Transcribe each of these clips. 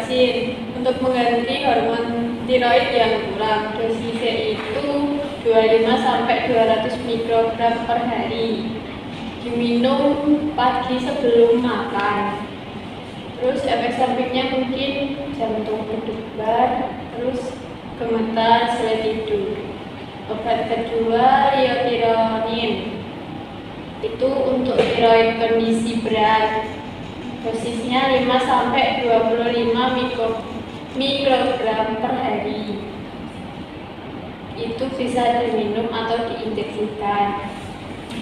vaksin untuk mengganti hormon tiroid yang kurang. Dosisnya itu 25 sampai 200 mikrogram per hari. Diminum pagi sebelum makan. Terus efek sampingnya mungkin jantung berdebar, terus gemetar setelah tidur. Obat kedua liothyronin. Itu untuk tiroid kondisi berat. Dosisnya 5 sampai 25 mikrogram per hari. Itu bisa diminum atau diinjeksikan.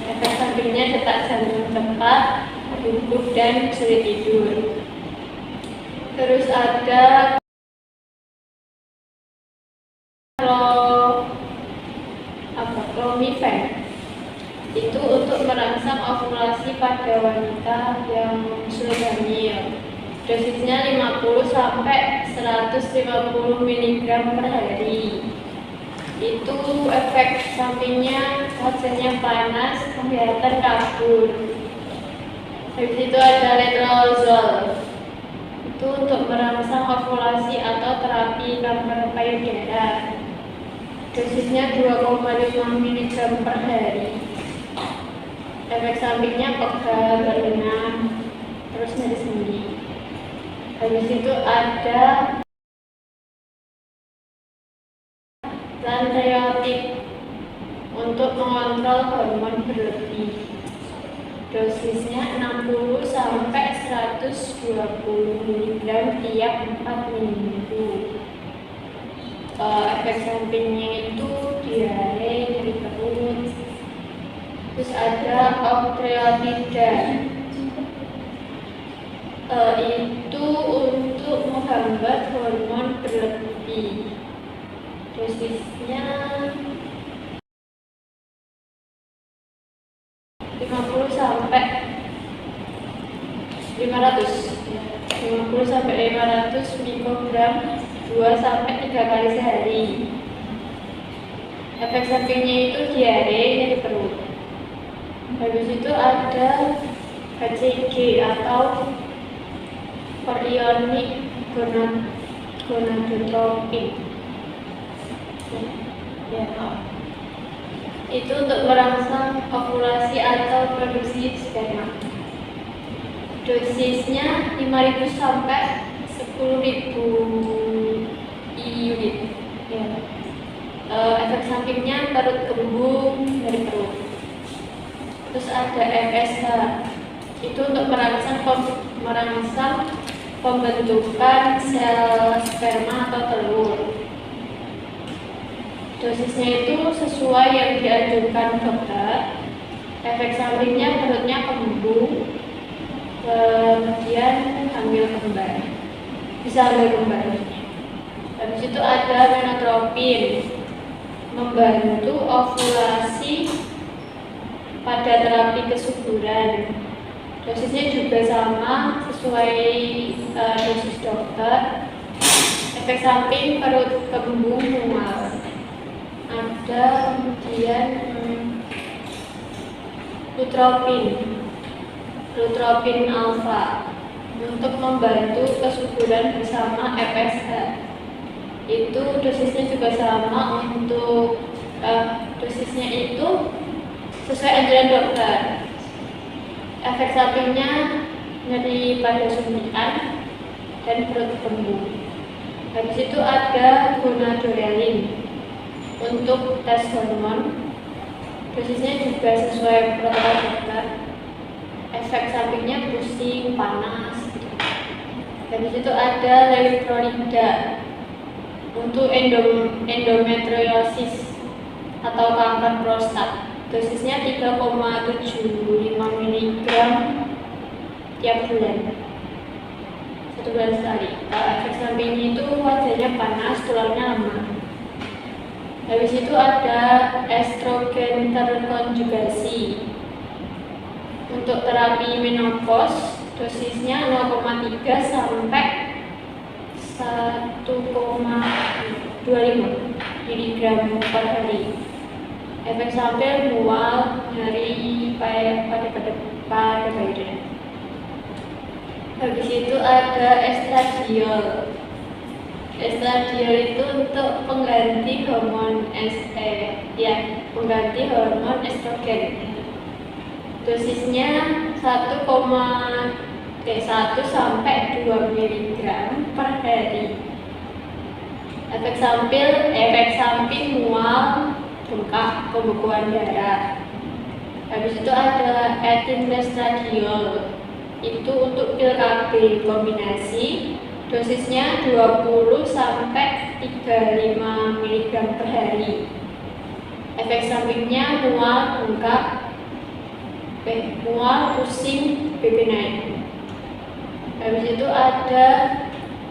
Efek sampingnya detak jantung cepat, gugup dan sulit tidur. Terus ada Clomifen. Itu untuk merangsang ovulasi pada wanita yang sudah hamil. Dosisnya 50 sampai 150 mg per hari. Itu efek sampingnya wajahnya panas, kelihatan kabur. Habis itu ada letrozole. Itu untuk merangsang ovulasi atau terapi kanker payudara. Dosisnya 2,5 mg per hari. Efek sampingnya pegal, berenang, terus nyeri sendi. Habis itu ada lanreotid untuk mengontrol hormon berlebih. Dosisnya 60 sampai 120 mg tiap 4 minggu. Efek sampingnya itu diare, nyeri perut. Terus ada octreotida. Itu untuk menghambat hormon berlebih. Dosisnya 50 sampai 500 mikrogram 2 sampai 3 kali sehari. Efek sampingnya itu diare, nyeri perut. Habis itu ada HCG atau chorionic gonadotropin. Itu untuk merangsang ovulasi atau produksi sperma. Dosisnya 5.000 sampai 10.000 unit. Efek sampingnya perut kembung, dari perut. Terus ada FSH. Itu untuk merangsang pembentukan sel sperma atau telur. Dosisnya itu sesuai yang dianjurkan dokter. Efek sampingnya perutnya kembung, kemudian hamil kembar, bisa hamil kembar. Habis itu ada menotropin, membantu ovulasi pada terapi kesuburan. Dosisnya juga sama sesuai dosis dokter. Efek samping perut kembung, mual. Ada kemudian lutropin alfa untuk membantu kesuburan bersama FSH. Itu dosisnya juga sama untuk dosisnya itu sesuai anjuran dokter. Efek sampingnya nyeri pada suntikan dan perut kembung. Habis itu ada gonadorelin untuk tes hormon. Dosisnya juga sesuai protokol dokter. Efek sampingnya pusing, panas. Habis itu ada leuprolida untuk endometriosis atau kanker prostat. Dosisnya 3,75 mg tiap bulan, 1 bulan sekali. Efek sampingnya itu wajahnya panas, tulangnya lemah. Habis itu ada estrogen terkonjugasi untuk terapi menopause. Dosisnya 0,3 sampai 1,25 mg per hari. Efek samping mual, nyeri pada payudara. Habis itu ada estradiol. Estradiol itu untuk pengganti hormon pengganti hormon estrogen. Dosisnya 1 sampai 2 mg per hari. Efek samping mual, bengkak, pembekuan darah. Habis itu ada etinlestradiol. Itu untuk pil KB kombinasi. Dosisnya 20 sampai 35 mg per hari. Efek sampingnya mual, bengkak, mual, pusing, BP naik. Habis itu ada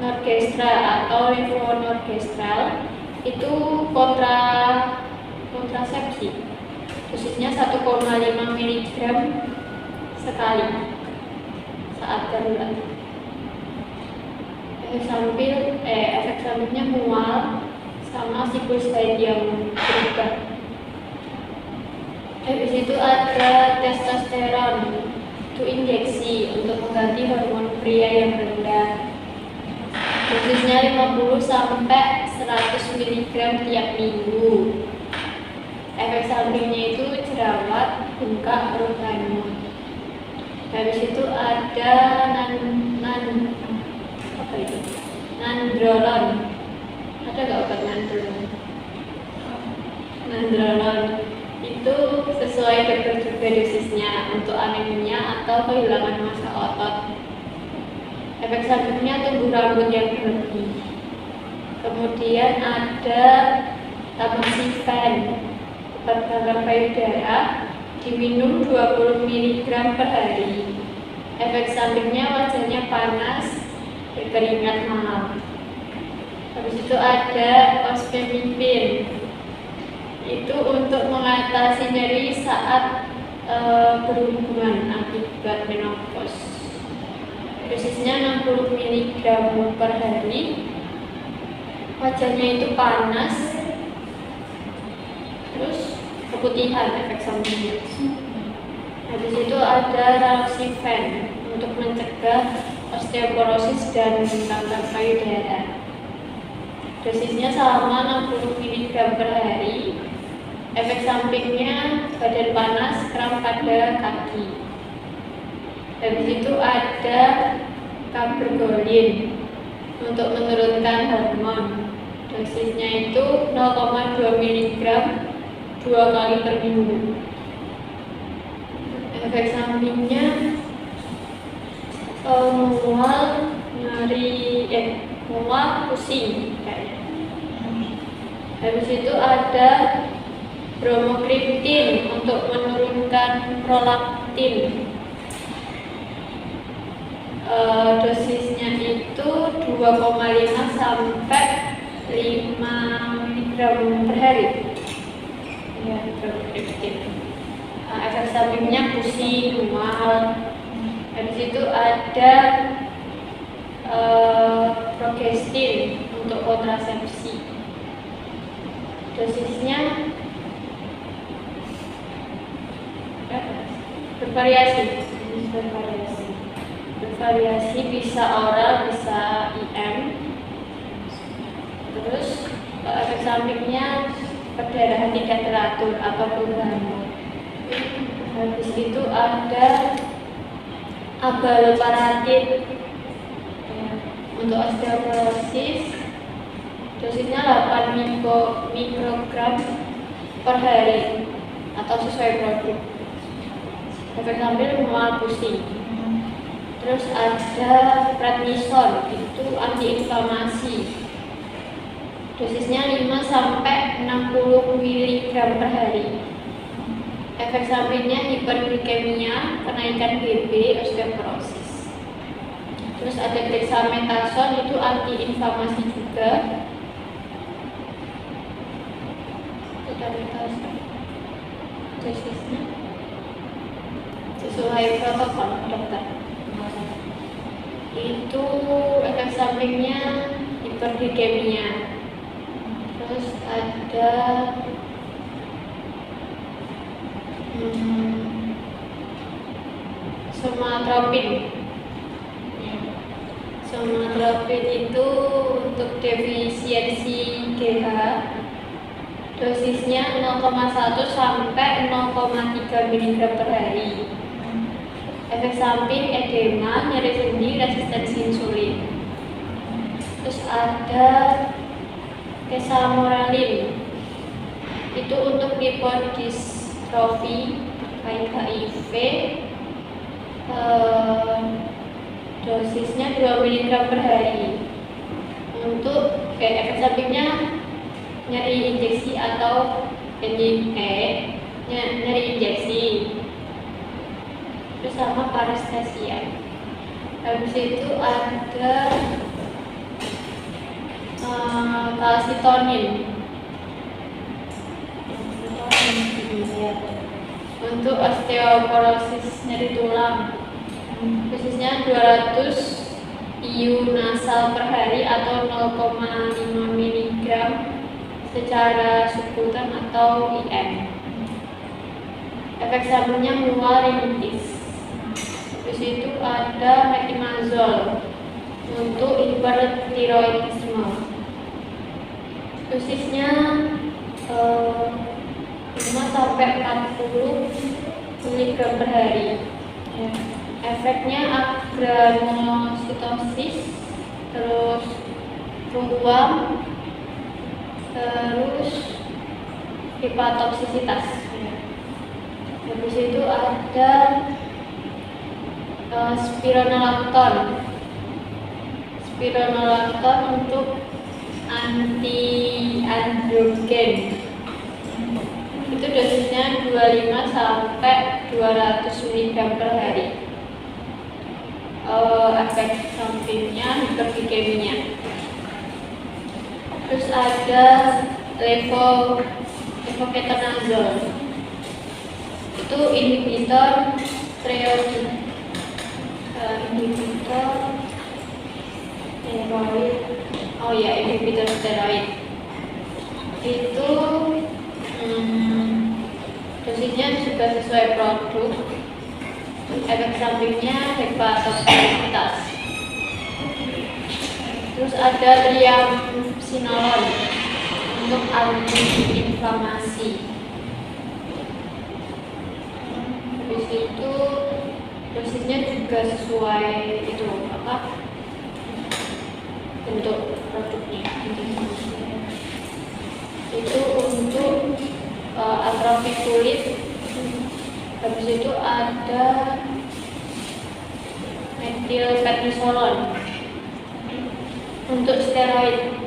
Norgestra atau levonorgestrel. Itu kontrasepsi. Dosisnya 1,5 mg sekali saat darurat. Efek sampingnya mual sama siklus haid yang berubah. Habis itu ada testosteron, itu injeksi untuk mengganti hormon pria yang rendah. Dosisnya 50 sampai 100 mg tiap minggu. Efek sampingnya itu jerawat, bengkak, perut hanyut. Habis itu ada nandrolon. Ada nggak obat nandrolon? Nandrolon itu sesuai dokter juga dosisnya untuk anemia atau kehilangan massa otot. Efek sampingnya tumbuh rambut yang berlebih. Kemudian ada tamoxifen, obat kanker payudara, diminum 20 mg per hari. Efek sampingnya wajahnya panas, berkeringat malam. Habis itu ada ospemifin. Itu untuk mengatasi nyeri saat berhubungan akibat menopause. Dosisnya 60 mg per hari. Wajahnya itu panas, terus keputihan efek sampingnya. Habis itu ada raloxifen untuk mencegah osteoporosis dan kanker payudara. Dosisnya sama 60 mg per hari. Efek sampingnya badan panas, kram pada kaki. Habis itu ada cabergoline untuk menurunkan hormon. Dosisnya itu 0,2 mg 2 kali per minggu. Efek sampingnya mual, pusing. Habis itu ada bromokriptin untuk menurunkan prolaktin. Dosisnya itu 2,5 sampai 5 mg per hari. Ya, bromokriptin. Efek sampingnya pusing, mual. Habis itu ada progestin untuk kontrasepsi. Dosisnya bervariasi, bisa oral, bisa IM. Terus efek sampingnya perdarahan tidak teratur atau perubahan. Habis itu ada abaloparatid untuk osteoporosis. Dosisnya 8 mikrogram per hari atau sesuai produk. Efek samping mual, pusing. Terus ada prednison, itu antiinflamasi. Dosisnya 5 sampai 60 mg per hari. Efek sampingnya hiperglikemia, kenaikan BB, osteoporosis. Terus ada dexamethasone, itu antiinflamasi juga. Dosisnya sesuai protokol dokter. Itu efek sampingnya hiperglikemia. Terus ada somatropin. Somatropin itu untuk defisiensi GH, dosisnya 0,1 sampai 0,3 mg per hari. Efek samping edema, nyeri sendi, resistensi insulin. Terus ada kesamorelin, itu untuk lipodystrofi HIV, dosisnya 2 mg per hari. Untuk efek sampingnya nyeri injeksi atau nyeri injeksi, terus sama parestesia. Habis itu ada kalsitonin untuk osteoporosis nyeri tulang, dosisnya 200 IU nasal per hari atau 0,5 mg secara subkutan atau IM. Efek sampingnya mual, rinitis. Terus itu ada methimazole untuk hipertiroidisme. Dosisnya 5 sampai 40 mg per hari. Efeknya agranulocytosis, terus ruam, terus hepatotoksisitas. Habis itu ada spironolactone. Spironolactone untuk anti-androgen. Itu dosisnya 25 sampai 200 mg per hari. Efek sampingnya hiperglikemia. Terus ada levoketanazole, itu inhibitor steroid, inhibitor steroid. Itu dosisnya juga sesuai produk. Efek sampingnya hepatotoksisitas. Terus ada triamcinolone untuk anti-inflamasi. Habis itu dosisnya juga sesuai itu bentuk produknya. Itu untuk atrofi kulit. Habis itu ada methylprednisolone untuk steroid,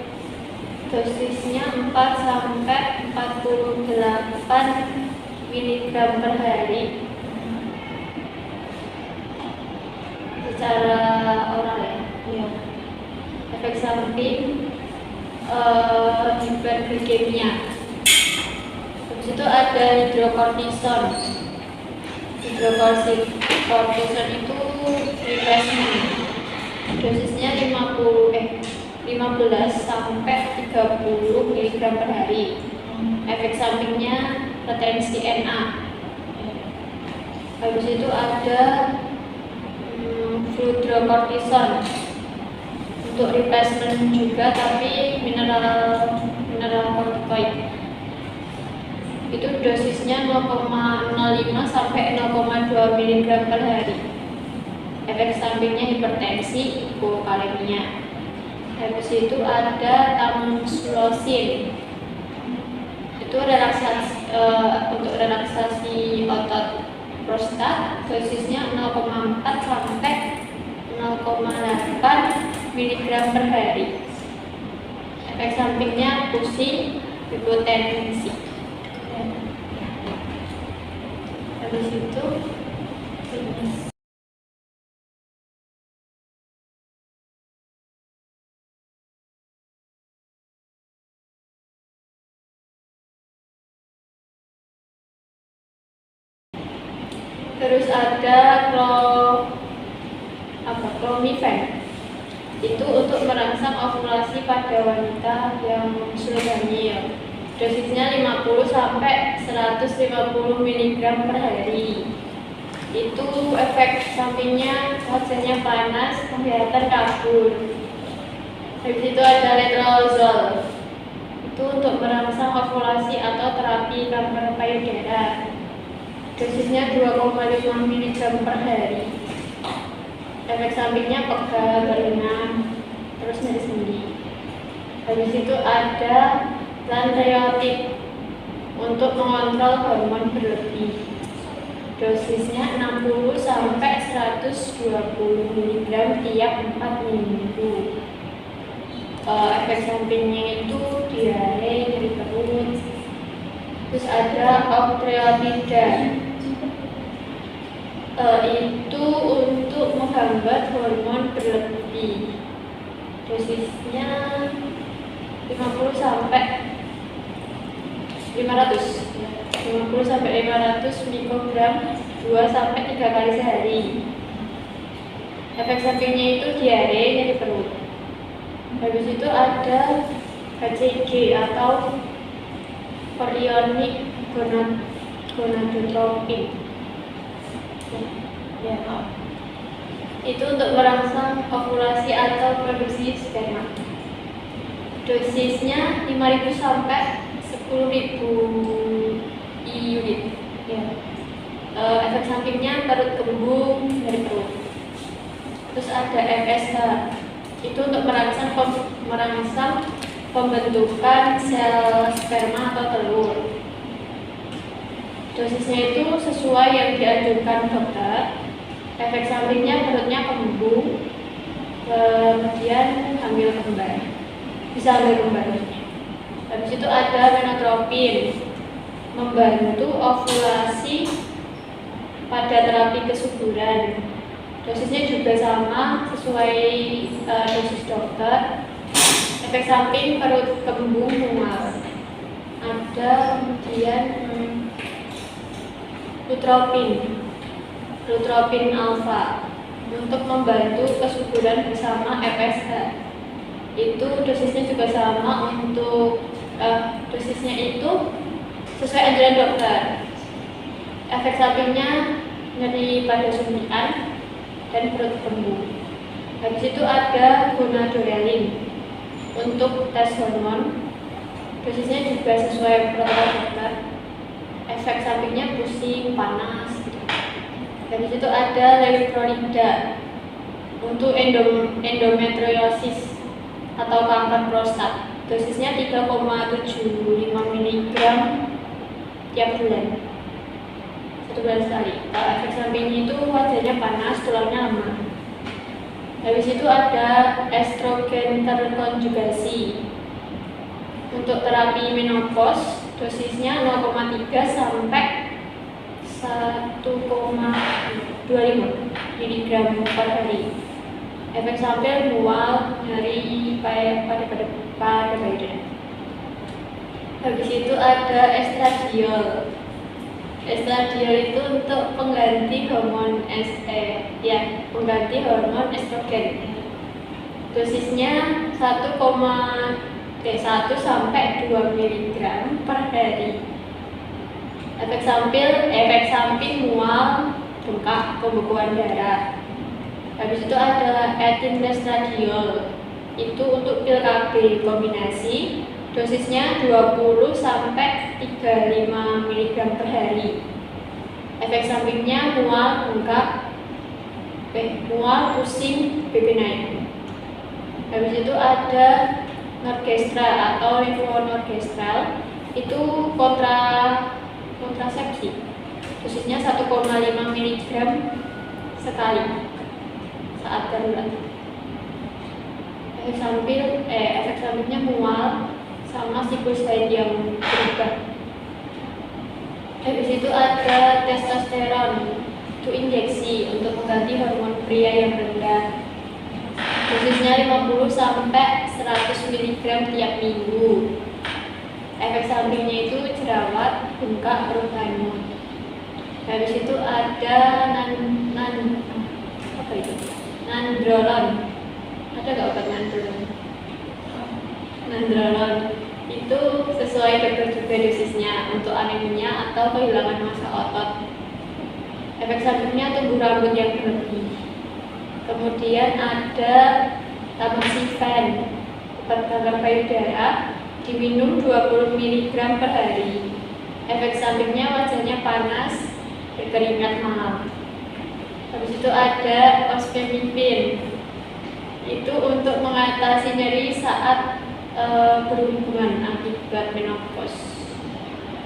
dosisnya 4 sampai 48 mg per hari secara oral ya. Efek samping hiperglikemia. Habis itu ada hidrokortison. Hidrokortison itu replacement, dosisnya 15 sampai 30 mg per hari. Efek sampingnya retensi NA. Habis itu ada fludrokortison untuk replacement juga, tapi mineral kortikoid. Itu dosisnya 0,05 sampai 0,2 mg per hari. Efek sampingnya hipertensi, hipokalemia. Habis itu ada tamsulosin, itu untuk relaksasi otot prostat, dosisnya 0,4 sampai 0,8 mg per hari. Efek sampingnya pusing, hipotensi. Habis itu terus ada clomifen, itu untuk merangsang ovulasi pada wanita yang sudah hamil. Dosisnya 50 sampai 150 mg per hari. Itu efek sampingnya wajahnya panas, penglihatan kabur. Habis itu ada letrozol, itu untuk merangsang ovulasi atau terapi kanker payudara. Dosisnya 2,5 mg per hari. Efek sampingnya pegal, berenang, terus nyeri sendi. Habis itu ada lanreotid untuk mengontrol hormon berlebih. Dosisnya 60 sampai 120 mg tiap 4 minggu. Efek sampingnya itu diare, nyeri perut. Terus ada octreotida, itu untuk menghambat hormon berlebih. Dosisnya 50 sampai 500 mikrogram 2 sampai 3 kali sehari. Efek sampingnya itu diare, nyeri perut. Habis itu ada HCG atau chorionic gonadotropin. Ya, itu untuk merangsang ovulasi atau produksi sperma. Dosisnya 5.000 sampai 10.000 unit. Ya. Efek sampingnya perut kembung, nyeri perut. Terus ada FSH, itu untuk merangsang pembentukan sel sperma atau telur. Dosisnya itu sesuai yang dianjurkan dokter. Efek sampingnya perutnya kembung, kemudian bisa hamil kembar. Habis itu ada menotropin, membantu ovulasi pada terapi kesuburan. Dosisnya juga sama sesuai dosis dokter. Efek samping perut kembung, mual. Ada kemudian lutropin alfa untuk membantu kesuburan bersama FSH. Itu dosisnya juga sama untuk dosisnya itu sesuai anjuran dokter. Efek sampingnya nyeri pada suntikan dan perut kembung. Habis itu ada gonadorelin untuk tes hormon. Dosisnya juga sesuai protokol dokter. Efek sampingnya pusing, panas. Habis itu ada levotiroxida untuk endometriosis atau kanker prostat. Dosisnya 3,75 mg tiap bulan, 1 bulan sekali. Efek sampingnya itu wajahnya panas, tulangnya lemah. Habis itu ada estrogen terkonjugasi untuk terapi menopause. Dosisnya 0,3 sampai 1,25 mg per hari. Efek samping mual, nyeri pada badan. Habis itu ada estradiol. Estradiol itu untuk pengganti hormon pengganti hormon estrogen. Dosisnya 1 sampai 2 mg per hari. Efek samping mual, bengkak, pembekuan darah. Habis itu ada ethilestradiol, itu untuk pil KB kombinasi. Dosisnya 20 sampai 35 mg per hari. Efek sampingnya mual, bengkak, pusing, BP naik. Habis itu ada norgestra atau levonorgestrel, itu kontrasepsi. Dosisnya 1,5 mg sekali saat darurat. Efek sampingnya mual sama siklus haid yang berubah. Habis itu ada testosteron, itu injeksi untuk mengganti hormon pria yang rendah. Dosisnya 50 sampai 100 mg tiap minggu. Efek sampingnya itu jerawat, bengkak, perut. Habis itu ada nandrolon. Ada nggak obat nandrolon? Nandrolon itu sesuai dokter juga dosisnya untuk anemia atau kehilangan massa otot. Efek sampingnya tumbuh rambut yang berlebih. Kemudian ada tamoxifen, obat kanker payudara, diminum 20 mg per hari. Efek sampingnya wajahnya panas, berkeringat malam. Habis itu ada ospemifene, itu untuk mengatasi nyeri saat berhubungan akibat menopause.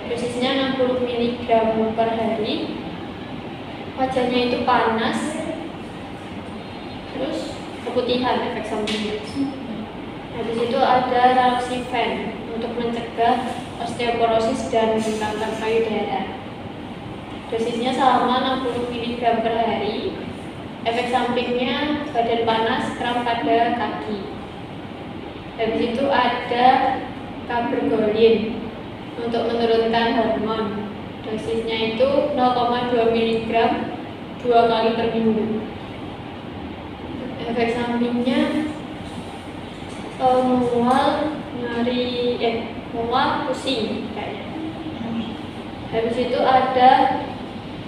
Dosisnya 60 mg per hari. Wajahnya itu panas, terus keputihan efek sampingnya. Habis itu ada raloxifen untuk mencegah osteoporosis dan kanker payudara. Dosisnya sama 60 mg per hari. Efek sampingnya badan panas, kram pada kaki. Habis itu ada cabergoline untuk menurunkan hormon. Dosisnya itu 0,2 mg 2 kali per minggu. Efek sampingnya mual, nyeri, mual, pusing kayaknya. Habis itu ada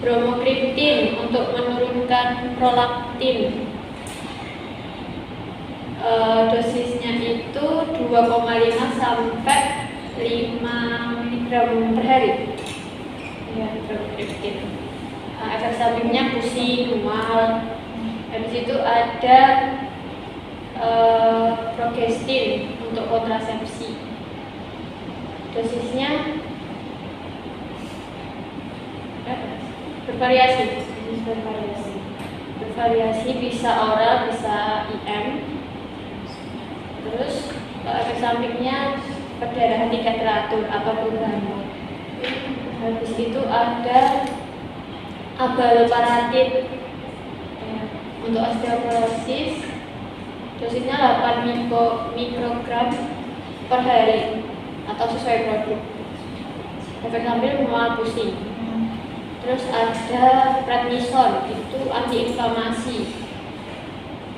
bromokriptin untuk menurunkan prolaktin. Dosisnya itu 2,5 sampai 5 mg per hari. Ya, bromokriptin. Efek sampingnya pusing, mual. Habis itu ada progestin untuk kontrasepsi. Dosisnya bervariasi, bisa oral, bisa IM. Terus efek sampingnya perdarahan tidak teratur atau perubahan mood. Habis itu ada abaloparatid untuk osteoporosis. Dosisnya 8 mikrogram per hari atau sesuai produk. Efek samping mual, pusing. Terus ada prednison, itu antiinflamasi.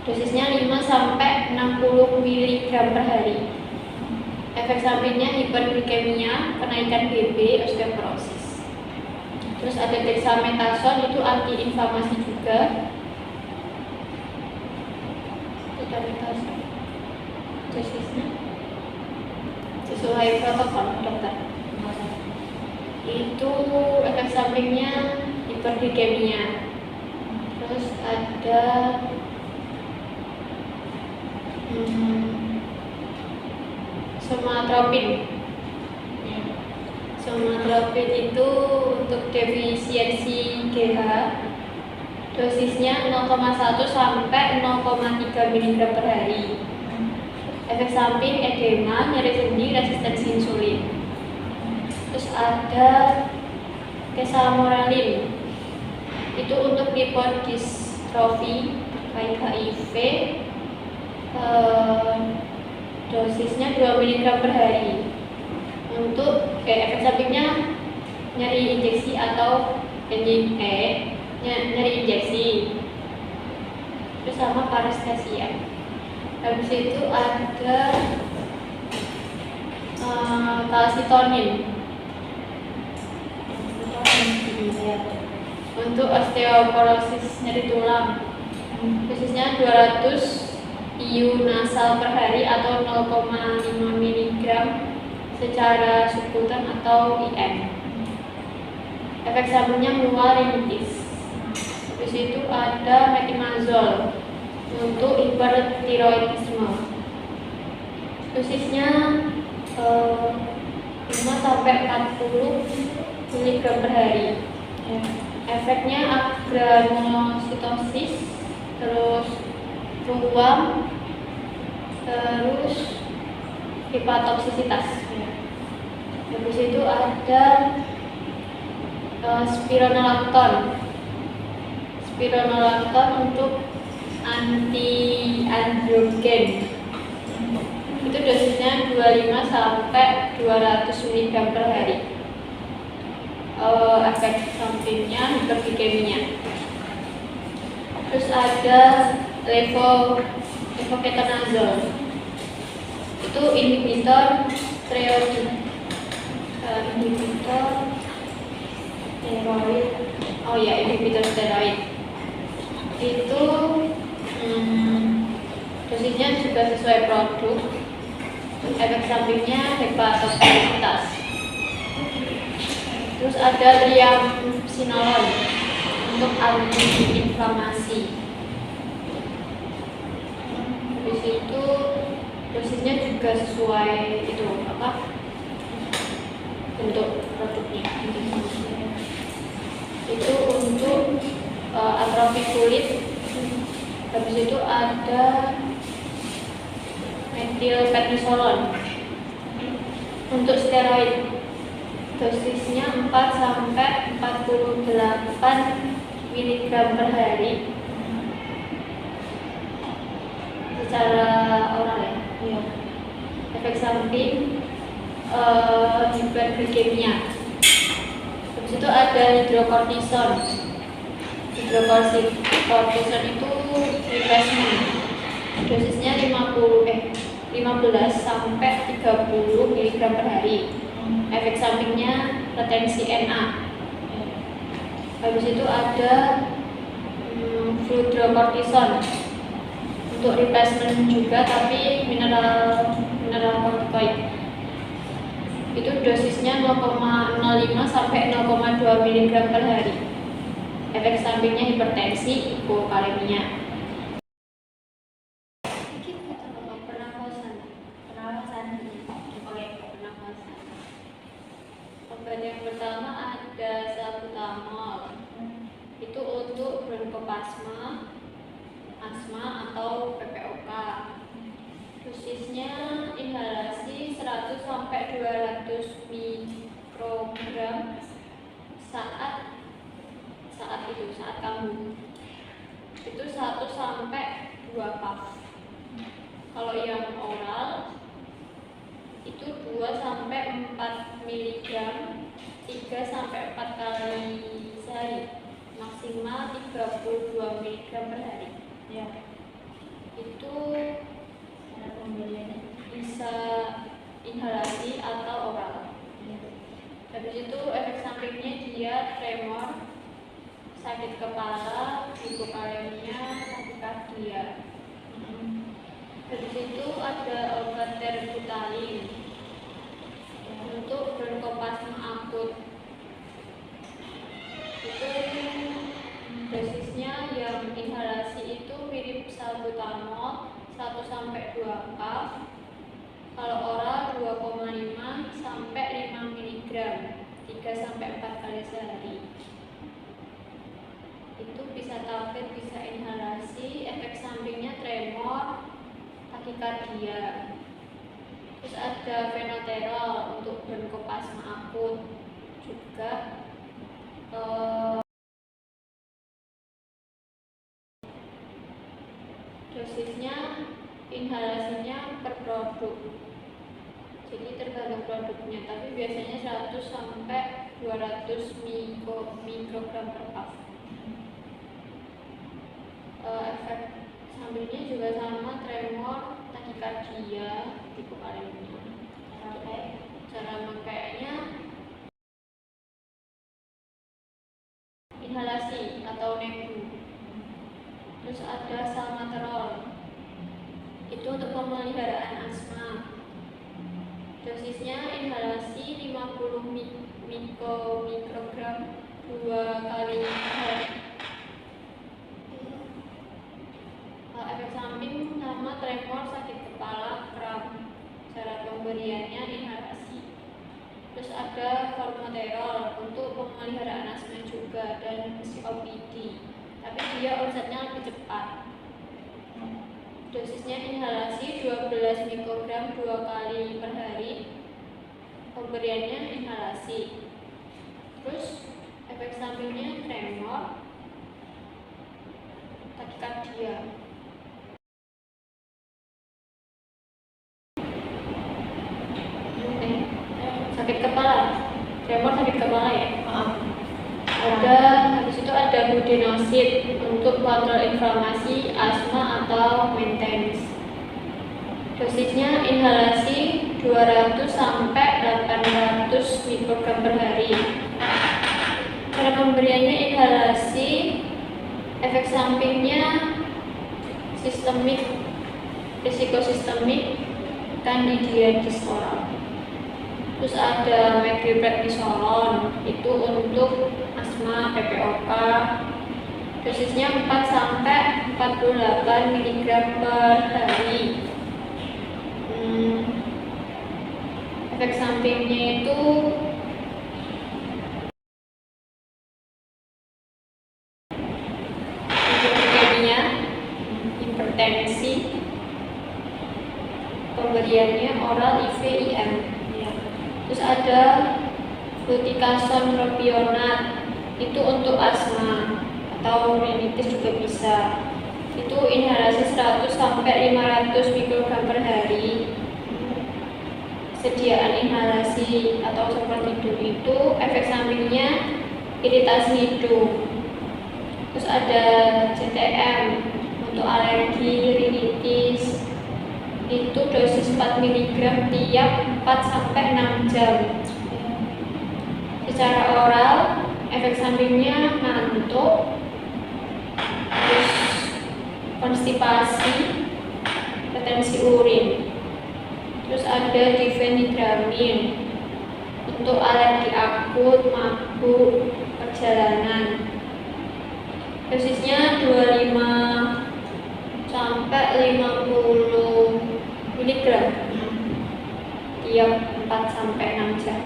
Dosisnya 5 sampai 60 mg per hari. Efek sampingnya hiperglikemia, kenaikan BB, osteoporosis. Terus ada dexamethasone, itu antiinflamasi juga. Dexamethasone dosisnya sesuai protokol dokter. Itu efek sampingnya hiperglikemia. Terus ada somatropin. Somatropin itu untuk defisiensi GH. Dosisnya 0,1 sampai 0,3 mg per hari. Efek samping edema, nyeri sendi, resistensi insulin. Terus ada kesamorelin, itu untuk lipodystrofi HIV. Dosisnya 2 mg per hari. Untuk efek sampingnya nyeri injeksi atau nyeri injeksi. Terus sama parestesia. Habis itu ada kalsitonin untuk osteoporosis nyeri tulang. Dosisnya 200 IU nasal per hari atau 0,5 mg secara subkutan atau IM. Efek sampingnya mual, rinitis. Habis itu ada metimazol untuk hipertiroidisme. Dosisnya 5 sampai 40 mg per hari. Efeknya agranulocytosis, terus ruam, terus hepatotoksisitas. Habis itu ada spironolactone. Spironolactone untuk anti-androgen. Itu dosisnya 25 sampai 200 mg per hari. Efek sampingnya hiperglikemia. Terus ada levoketanazole, itu inhibitor steroid Oh ya, inhibitor steroid itu dosisnya juga sesuai produk. Efek sampingnya hepatotoksitas. Terus ada triamcinolone untuk anti-inflamasi. Di situ dosisnya juga sesuai itu untuk produknya. Itu untuk atrofi kulit. Habis itu ada metilprednisolon untuk steroid. Dosisnya 4 sampai 48 mg per hari secara oral ya. Iya. Efek samping hiperglikemia. Habis itu ada hidrokortison. Hidrokortison itu replacement. Dosisnya 15 sampai 30 mg per hari. Efek sampingnya retensi Na. Habis itu ada fludrokortison untuk replacement juga, tapi mineral kortikoid. Itu dosisnya 0,05 sampai 0,2 mg per hari. Efek sampingnya hipertensi, hipokalemia. Obat yang pertama ada salbutamol. Itu untuk bronkoplasma, asma atau PPOK. Dosisnya inhalasi 100 sampai 200 mikrogram saat kamu. Itu 1 sampai 2 puff. Kalau yang oral itu 2 sampai 4 mg 3 sampai 4 kali sehari, maksimal 32 mg per hari. Ya. Itu bisa inhalasi atau oral. Ya. Habis itu efek sampingnya dia tremor, sakit kepala, hipokalemia, takikardia. Habis itu ada obat terbutalin untuk bronkoplasma akut. Itu dosisnya yang inhalasi itu mirip salbutamol 1 sampai 2 puff. Kalau oral 2,5 sampai 5 mg 3 sampai 4 kali sehari. Itu bisa tablet, bisa inhalasi. Efek sampingnya tremor, takikardia. Terus ada fenoterol untuk bronkoplasma akut juga. Dosisnya inhalasinya per produk, jadi tergantung produknya, tapi biasanya 100 sampai 200 mikrogram per puff. Efek sampingnya juga sama, tremor, takikardia, hipokalemia. Cara makainya inhalasi atau nebu. Terus ada salmeterol, itu untuk pemeliharaan asma. Dosisnya inhalasi 50 mikrogram 2 kali hari. Efek samping sama, tremor, sakit kepala, kram. Cara pemberiannya inhalasi. Terus ada formoterol untuk pemeliharaan asma juga dan COPD, tapi dia onsetnya lebih cepat. Dosisnya inhalasi 12 mikrogram 2 kali per hari. Pemberiannya inhalasi. Terus efek sampingnya tremor, takikardia. Sakit kepala, tremor, sakit kepala ya. Habis itu ada budesonide untuk kontrol inflamasi, asma atau maintenance. Dosisnya inhalasi 200 sampai 800 mikrogram per hari. Cara pemberiannya inhalasi, efek sampingnya sistemik, risiko sistemik, kandidiasis oral. Terus ada methylprednisolon, itu untuk asma, PPOK. Dosisnya 4 sampai 48 mg per hari. Efek sampingnya itu hipertensi. Pemberiannya oral IV/IM. Terus ada fluticasone propionat, itu untuk asma atau rinitis juga bisa. Itu inhalasi 100 sampai 500 mikrogram per hari. Sediaan inhalasi atau seperti itu efek sampingnya iritasi hidung. Terus ada CTM untuk alergi rinitis, itu dosis 4 mg tiap 4 sampai 6 jam. Secara oral efek sampingnya ngantuk, terus konstipasi, retensi urin. Terus ada difenhidramin untuk alergi akut, mabuk, perjalanan. Dosisnya 25 sampai 50 mg tiap 4 sampai 6 jam.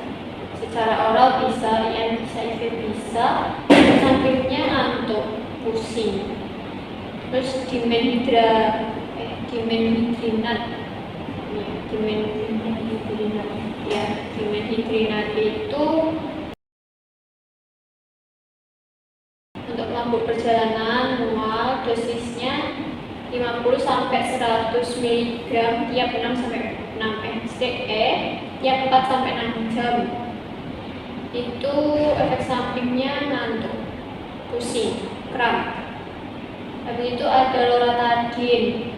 Secara oral bisa, yang bisa IV bisa. Sampingnya ngantuk, pusing. Terus dimenhidrinat itu untuk mabuk perjalanan mual, dosisnya 50 sampai 100 mg tiap 6 sampai 6 tiap 4 sampai 6 jam. Itu efek sampingnya ngantuk, pusing, kram. Habis itu ada loratadin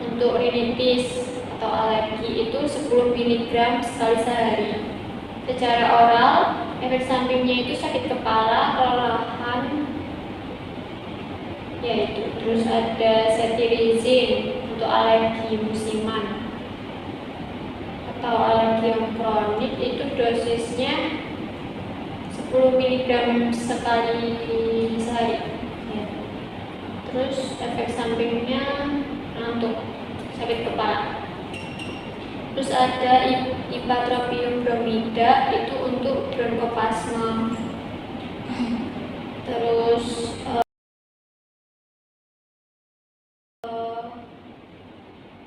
untuk rinitis atau alergi, itu 10 mg sekali sehari. Secara oral efek sampingnya itu sakit kepala, kelelahan, yaitu. Terus ada cetirizine untuk alergi musiman atau alergi yang kronik, itu dosisnya 10 mg sekali sehari. Terus efek sampingnya ngantuk, sakit kepala. Terus ada ipratropium bromida, itu untuk bronkoplasma. Terus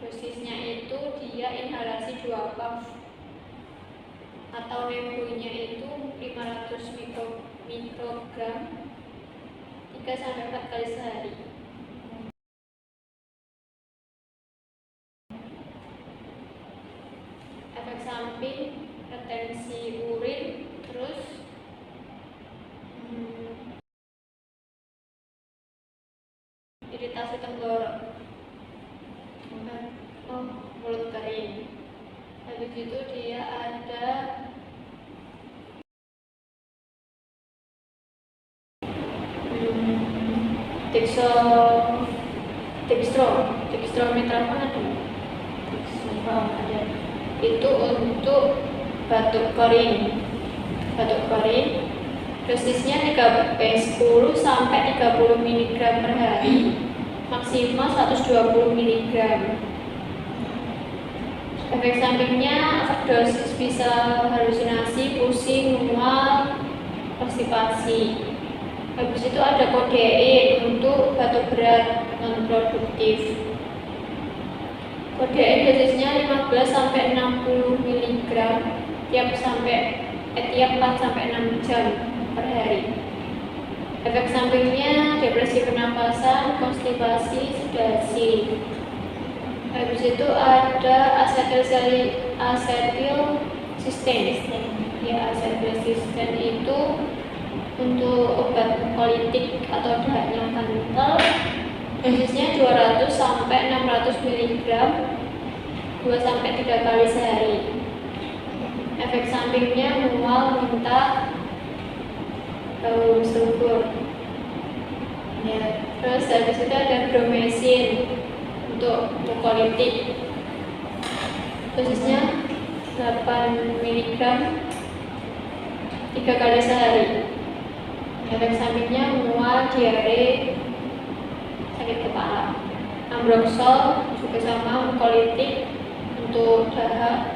dosisnya itu dia inhalasi 2 puff atau nebunya itu 500 mikrogram 3 sampai 4 kali sehari. Efek samping retensi urin, terus iritasi tenggorok, mulut kering. Habis itu dia ada dextrometraphan ada, itu untuk batuk kering. Dosisnya 10 sampai 30 mg per hari, maksimal 120 mg. Efek sampingnya overdosis, bisa halusinasi, pusing, mual, konstipasi. Habis itu ada kodein untuk batuk berat non produktif. Kodein dosisnya 15 sampai 60 mg tiap 4 sampai 6 jam per hari. Efek sampingnya depresi pernapasan, konstipasi, sedasi. Habis itu ada asetilsisten itu untuk obat kolitik atau dahak yang kental. Dosisnya 200 sampai 600 mg 2 sampai 3 kali sehari. Efek sampingnya mual, muntah, bau sulfur. Ya, terus habis itu ada bromesin untuk mukolitik, dosisnya 8 mg 3 kali sehari. Efek sampingnya mual, diare, sakit kepala. Ambroxol juga sama, mukolitik untuk dahak.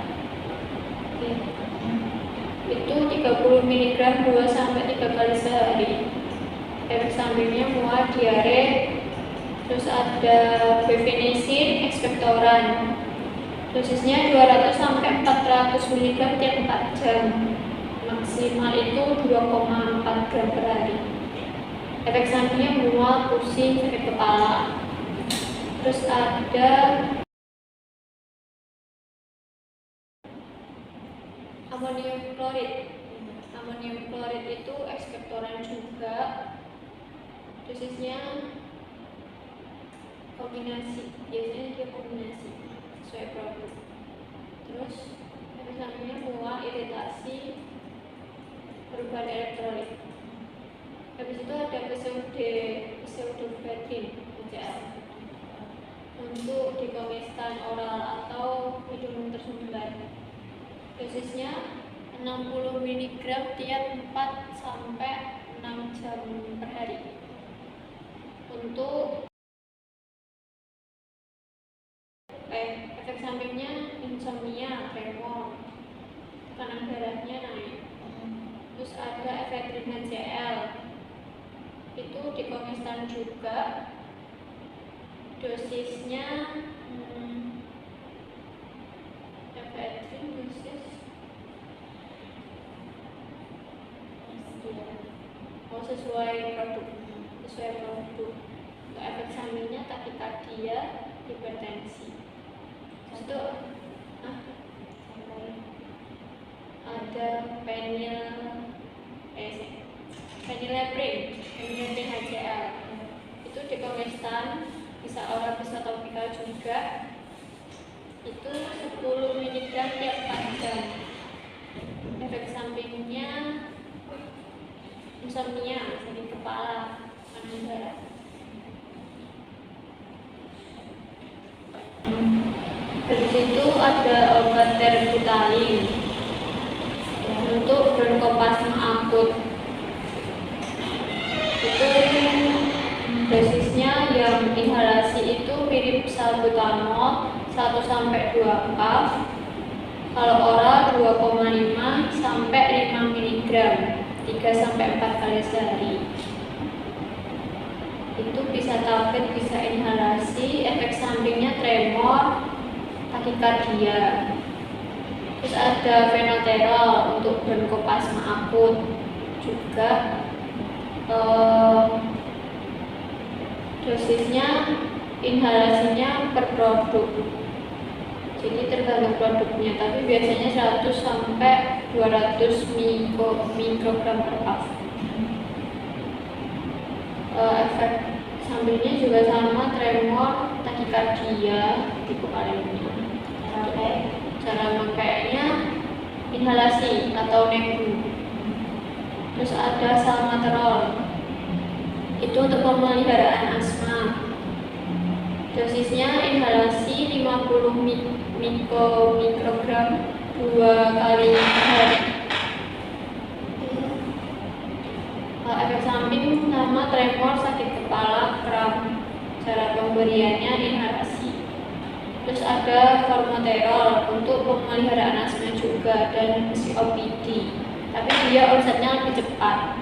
Itu 30 mg 2-3 kali sehari. Efek sampingnya mual, diare. Terus ada befenizin ekspektoran, dosisnya 200-400 mg tiap 4 jam, maksimal itu 2,4 gram per hari. Efek sampingnya mual, pusing, sakit kepala. Terus ada amonium klorid. Amonium klorid itu ekspektoran juga, dosisnya kombinasi, biasanya dia kombinasi sesuai produk. Terus efek sampingnya mual, iritasi, perubahan elektrolit. Habis itu ada pseudoephedrine HCl untuk dikomistan oral atau hidung tersumbat. Dosisnya 60 mg tiap 4-6 jam per hari. Untuk efek sampingnya insomnia, tremor, tekanan darahnya naik. Terus ada ephedrine HCl, itu dikomistan juga, dosisnya ephedrine dosis sesuai produk. Untuk efek sampingnya takikardia, hipertensi. Terus itu ada phenylephrine HCl, itu dikomistan, bisa oral, bisa topikal juga. Itu 10 mg tiap 4 jam. Efek sampingnya insomnia, sakit kepala, panas darah. Dari situ ada obat terbutalin untuk bronkoplasma akut. Itu dosisnya yang inhalasi itu mirip salbutamol 1-2 cup. Kalau oral 2,5-5 mg 3-4 kali sehari. Itu bisa tablet, bisa inhalasi. Efek sampingnya tremor, takikardia. Terus ada fenoterol untuk bronkoplasma akut juga. Dosisnya, inhalasinya per produk, jadi tergantung produknya, tapi biasanya 100-200 mikrogram per cup. Efek sampingnya juga sama, tremor, takikardia, hipokalemi. Cara makainya inhalasi atau nebu. Terus ada salmeterol, itu untuk pemeliharaan asma. Dosisnya inhalasi 50 mikrogram 2 kali hari. Efek samping sama, tremor, sakit kepala, kram. Cara pemberiannya inhalasi. Terus ada formoterol untuk pemeliharaan asma juga dan COPD, tapi dia onsetnya lebih cepat.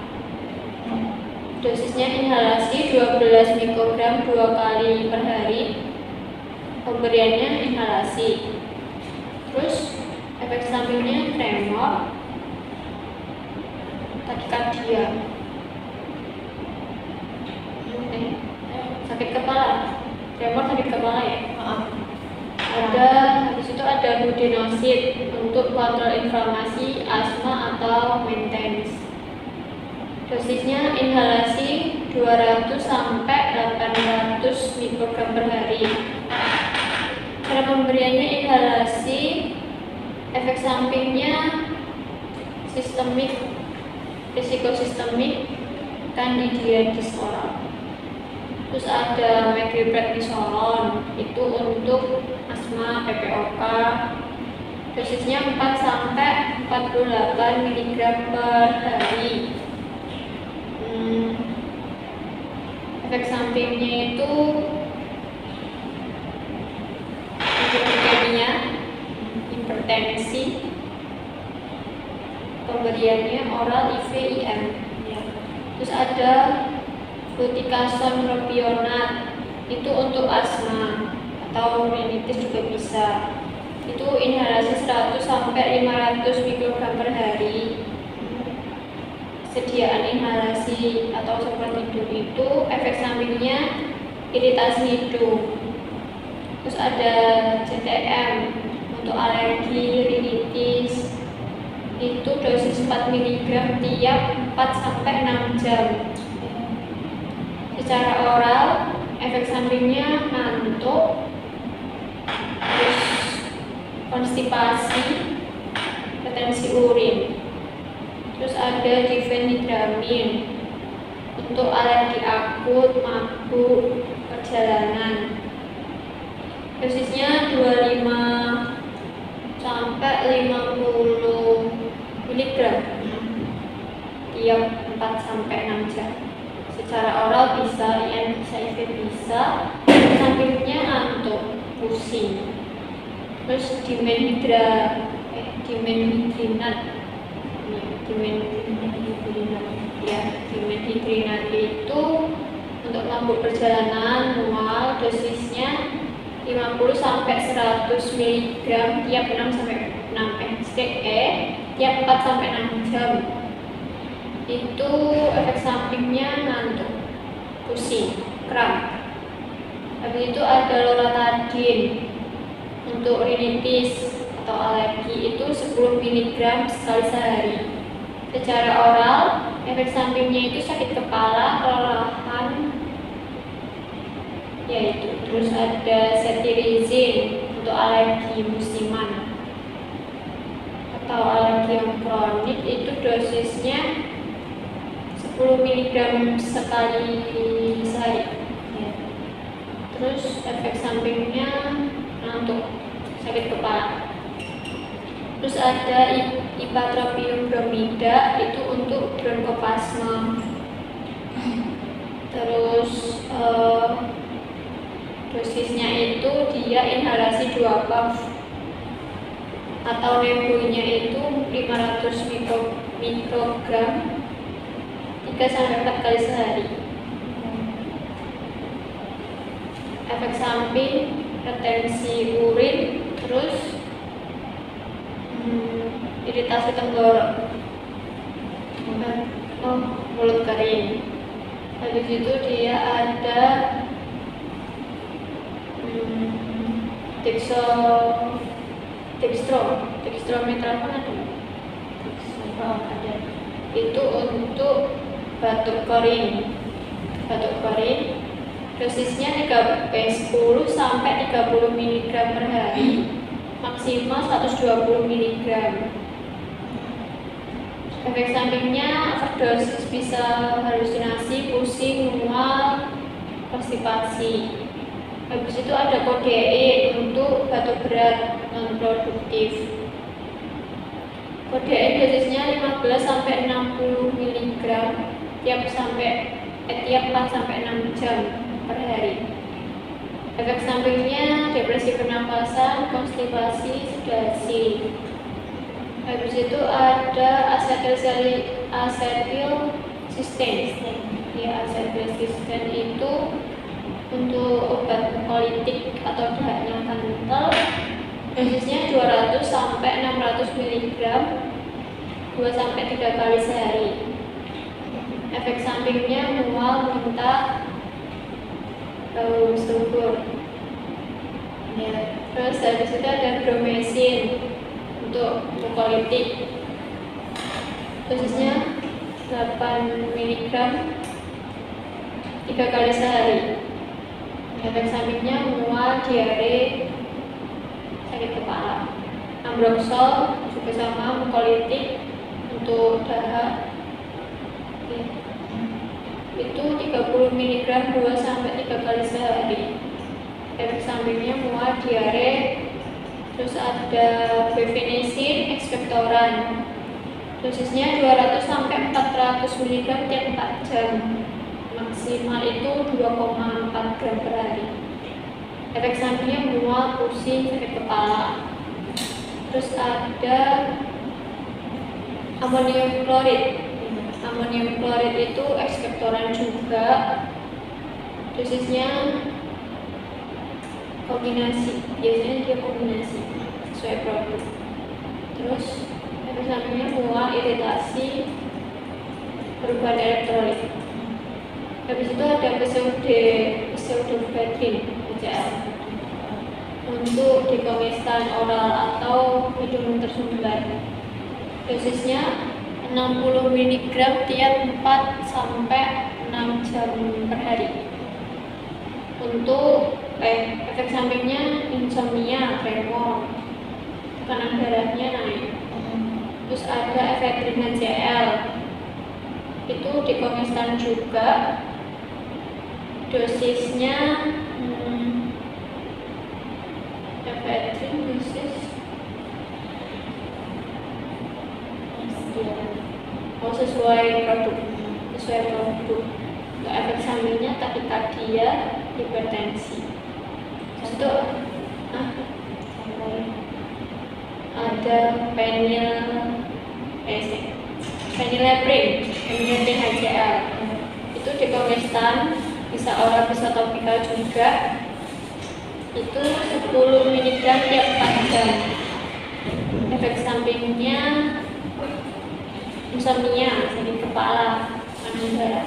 Dosisnya inhalasi 12 mikrogram 2 kali per hari. Pemberiannya inhalasi. Terus efek sampingnya tremor, takikardia, sakit kepala. Tremor, sakit kepala ya. Habis itu ada budesonide untuk kontrol inflamasi, asma atau maintenance. Dosisnya inhalasi 200-800 mikrogram per hari. Cara pemberiannya inhalasi. Efek sampingnya sistemik, risiko sistemik, kandidiasis oral. Terus ada methylprednisolon, itu untuk asma, PPOK, dosisnya 4 sampai 48 mg per hari. Efek sampingnya itu hiperglikemia, hipertensi, pemberiannya oral IV/IM. Terus ada fluticasone propionat, itu untuk asma atau rinitis juga bisa. Itu inhalasi 100 sampai 500 mikrogram per hari. Sediaan inhalasi atau semprot hidung itu efek sampingnya iritasi hidung. Terus ada CTM untuk alergi rinitis, itu dosis 4 mg tiap 4 sampai 6 jam. Secara oral, efek sampingnya ngantuk, terus konstipasi, retensi urin. Terus ada difenhidramin untuk alergi akut, mabuk, perjalanan. Dosisnya 25 sampai 50 mg tiap 4 sampai 6 jam. Secara oral bisa, IM bisa, IV bisa. Sampingnya ngantuk, pusing. Terus dimenhidrinat itu untuk mabuk perjalanan, mual, dosisnya 50 sampai 100 mg tiap 6 sampai 6 tiap 4 sampai 6 jam. Itu efek sampingnya ngantuk, pusing, kram. Habis itu ada loratadin untuk rinitis atau alergi, itu 10 mg sekali sehari. Secara oral, efek sampingnya itu sakit kepala, kelelahan, yaitu. Terus ada cetirizine untuk alergi musiman atau alergi yang kronik, itu dosisnya 10 mg sekali sehari. Terus efek sampingnya ngantuk, sakit kepala. Terus ada ipratropium bromida, itu untuk bronkoplasma. Terus dosisnya itu dia inhalasi 2 puff atau nebunya itu 500 mikrogram 3 sampai 4 kali sehari. Efek samping retensi urin, terus iritasi tenggorok, mulut kering. Habis itu dia ada dextrometralon ada. Itu untuk batuk kering. Dosisnya 10 sampai 30 mg per hari, maksimal 120 mg. Efek sampingnya overdosis, bisa halusinasi, pusing, mual, konstipasi. Habis itu ada kodein untuk batuk berat non produktif. Kodein dosisnya 15 sampai 60 mg tiap 4 sampai 6 jam per hari. Efek sampingnya depresi pernapasan, konstipasi, sedasi. Habis itu ada asetilsistem itu untuk obat kolitik atau dahak yang kental. Dosisnya 200 sampai 600 mg 2 sampai 3 kali sehari. Efek sampingnya mual, muntah, bau subur. Terus habis itu ada bromesin untuk mukolitik, dosisnya 8 mg 3 kali sehari. Efek sampingnya mual, diare, sakit kepala. Ambroxol juga sama, mukolitik untuk dahak itu 30 mg 2 sampai 3 kali sehari. Efek sampingnya mual, diare, terus ada befenizin, ekspektoran. Dosisnya 200 sampai 400 mg tiap 4 jam. Maksimal itu 2,4 gram per hari. Efek sampingnya mual, pusing, sakit kepala. Terus ada amonium klorid. Amonium klorid itu ekspektoran juga. Dosisnya kombinasi, biasanya dia kombinasi sesuai produk. Terus efek sampingnya mual, iritasi, perubahan elektrolit. Habis itu ada pseudoephedrine (PCL) untuk dekongestan oral atau hidung tersumbat. Dosisnya 60 mg tiap 4 sampai 6 jam per hari. Untuk efek sampingnya insomnia, tremor, tekanan darahnya naik. Terus ada ephedrine HCl, itu dekongestan juga. Dosisnya ephedrine dosis sesuai produk. Untuk efek sampingnya takikardia, hipertensi. Terus itu ada phenylephrine HCl, itu dekongestan, bisa oral bisa topikal juga. Itu 10 mg tiap 4 jam. Efek sampingnya insomnia, sakit kepala, panas darah.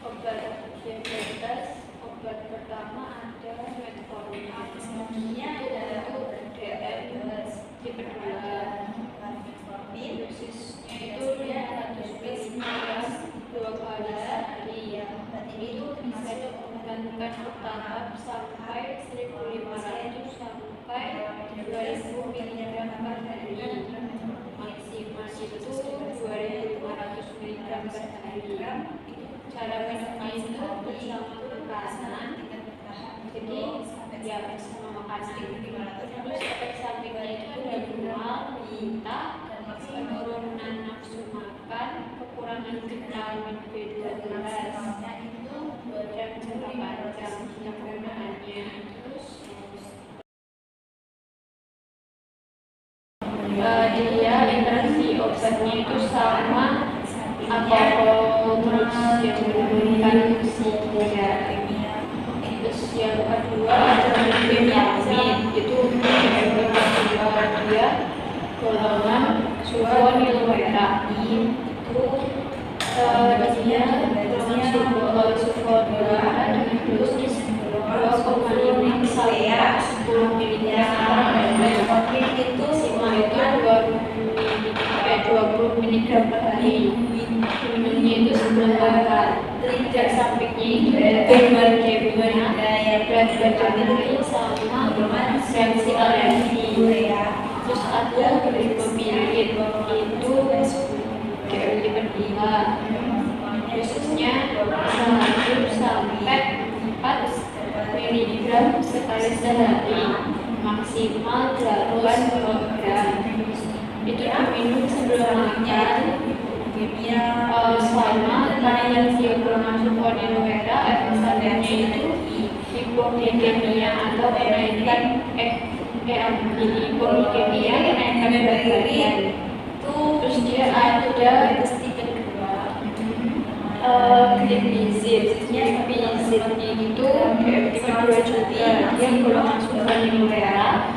Obat diabetes, obat pertama ada metformin. Insomnia itu DM tipe 2. Dosisnya itu 200 mg 2 kali sehari. Itu bisa dilakukan bertahap sampai 1.500 sampai 2.000 mg per hari. Maksimal itu 2.500 mg per hari. Cara minumnya itu bersama makanan, jadi ya bersama makanan. Terus efek sampingnya itu ada mual, muntah, penurunan nafsu makan, kekurangan vitamin B12, dan jangka panjang penggunaannya. Terus dia interaksi obatnya itu sama alkohol, terus yang menurunkan fungsi ginjal. Terus yang kedua ada bemiamin, itu dia golongan sulfonylurea. Itu dia golongan sulfonylurea dengan dosis 2,5 sampai 10 mg. Itu simak itu 20 mg per hari. Minumnya itu sebelum makan. Efek sampingnya itu ada hiperglikemia, berat badan sama reaksi alergi. Terus ada glicopilit, itu tipe 2. Dosisnya 1 sampai 4 mg sekali sehari, maksimal 8 gram. Itu diminum sebelum makan. Sama karena yang golongan sulfonylurea, efek sampingnya itu hipoglikemia atau kenaikan hipoglikemia, kenaikan berat badan. Terus dia ada glipizid. Glipizidnya itu tipe 2 juga, dia golongan sulfonylurea.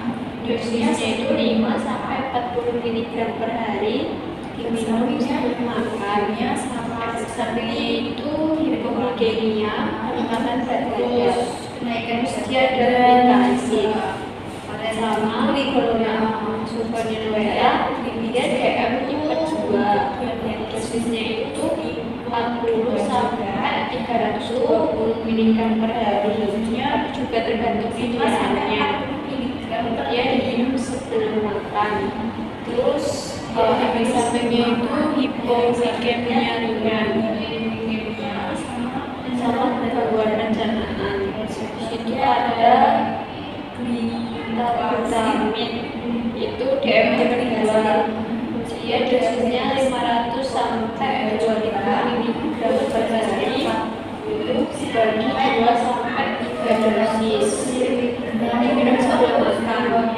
Dosisnya itu 5 sampai 40 mg per hari. Diminum sebelum makannya. Efek sampingnya itu hipoglikemia, peningkatan berat badan, kenaikan dia ada iritasi. Sama golongan sulfonylurea, dia DM tipe 2. Dosisnya itu 40 sampai 320 mg per hari. Juga tergantung idealnya. Dia diminum sebelum makan. Terus efek sampingnya itu hipoglikemia ringan. sama gangguan pencernaan. Di situ ada glitazapin, itu DM2, dia dosisnya 500 sampai 25 mg per hari, itu bagi 2 sampai 3 dosis. Diminum sebelum makan.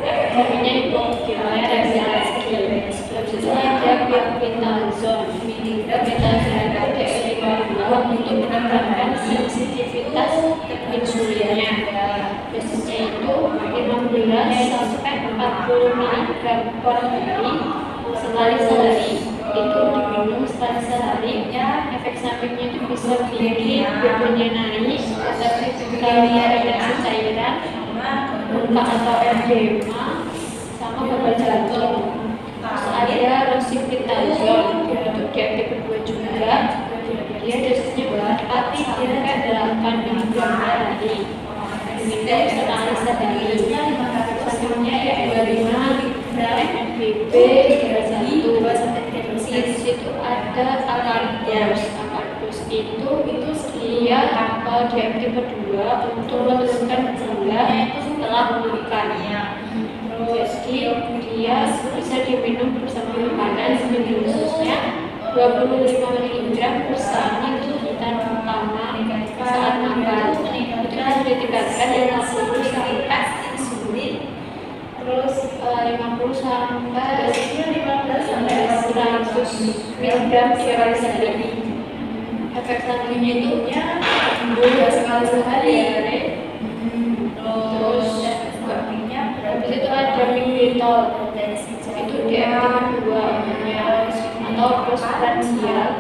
Efeknya itu gimana reaksi? Dosisnya ada pioglitazone. Pioglitazone itu untuk meningkatkan sensitivitas insulinnya. Dosisnya itu 15 sampai 40 mg per hari sekali sehari. Itu diminum sekali sehari. Efek sampingnya itu bisa tinggi, berpenyinari, tetapi reaksi cairan, luka atau edema, sama gagal jantung. Terus ada rosiglitazone untuk diabetes kedua juga. Dia dosisnya 4 sampai 8 mg per hari. Diminum sekali sehari. Sampingnya ya 25 mg 31. Di situ ada akardus. Akardus itu dia diabetes kedua untuk menurunkan gula setelah makan. Jadi dia bisa diminum bersama makanan, khususnya 25 mg bersama gigitan pertama saat makan. Itu bisa ditingkatkan dari 50 sampai 50 sampai 100 mg sekali sehari. Efek sampingnya itu sembuh sekali sehari. Terus habis itu ada migritol, itu DM2 atau postprandial,